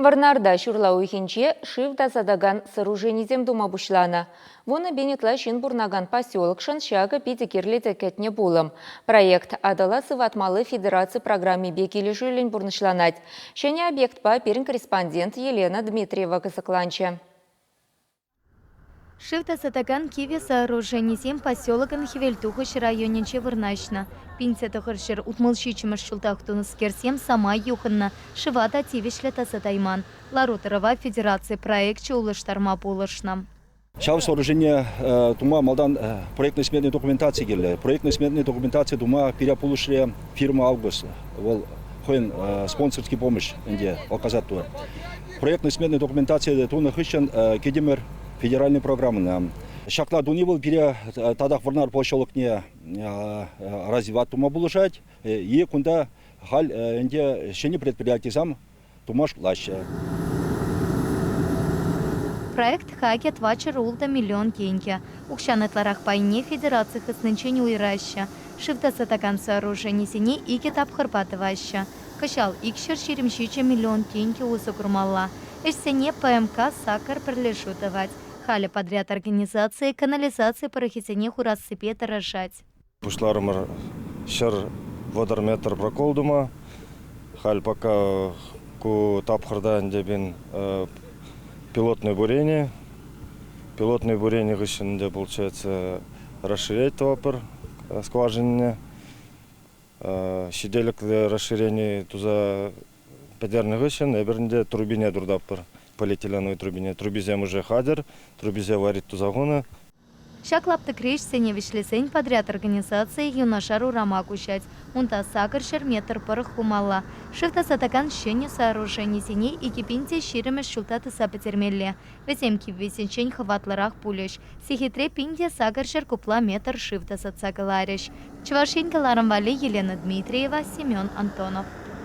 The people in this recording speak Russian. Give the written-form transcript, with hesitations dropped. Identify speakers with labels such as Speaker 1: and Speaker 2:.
Speaker 1: Варнарда шурлау ихинче шивда задаган сооруженизем дума бушлана. Вона бенетла шин бурнаган поселокшын шага пидекерлі текетне булым. Проект адала сыватмалы федерации программе бекелі жүлін бурнышланать. Шене объект па перін корреспондент Елена Дмитриева кызыкланчы.
Speaker 2: Шивта сатаган киви сооруженизем поселокын Хевельтухыш районенче вырнашна. Пинция тахыршыр утмылшичимыш шултахтуны скерсем сама юхынна. Шивата тивишле тасатайман. Ларутарова федерации проектче улыштарма полышна.
Speaker 3: Шав сооружение тума малдан проектной сметной документации геле. Проектной сметной документации тума переполушре фирма Август. Вол хоен спонсорский помощь инде оказать туа. Проектной сметной документации туна хыщен кедимер федеральной программы. Шакла дунивол пере тадах варнар поселокне развивать тума булышать. И кунда халь инде шени предприятий сам тумаш лаща.
Speaker 2: Проект хакет вачер улда миллион теньки. Укшанытларах пайне федерации хыснынчен уйраща. Шивта сатаган сооруженисене и китап хырпатываща. Кышал икшер шеремщиче миллион теньки усукурмалла. Эшсене ПМК сакар прилешутывать. Хали подряд организации канализации парахисене хурассыпе таражать.
Speaker 4: Пушларымыр шыр водорметр проколдума. Халь пока ку тапхарда бен пилотное бурение. Пилотное бурение где получается расширять топор скважинные. Щеделек для расширения туза педерный гыщен, эбернде турбине дурдаппыр. Полиэтиленовой трубине. Трубизем уже хадер, трубизе варит тузагона.
Speaker 2: Шаклапты креш сене вишлесень подряд организации юношару рама кушать. Унта сакар шерметр порох хумалла. Шифта сатакан щене сооружений сеней и кипинте ширеме шултаты сапетермелле. Весемки весенчень хватларах пулеш. Сихитре пинте сакар шер купла метр шифта сацагалареш. Чвашенька Ларамвали, Елена Дмитриева, Семен Антонов.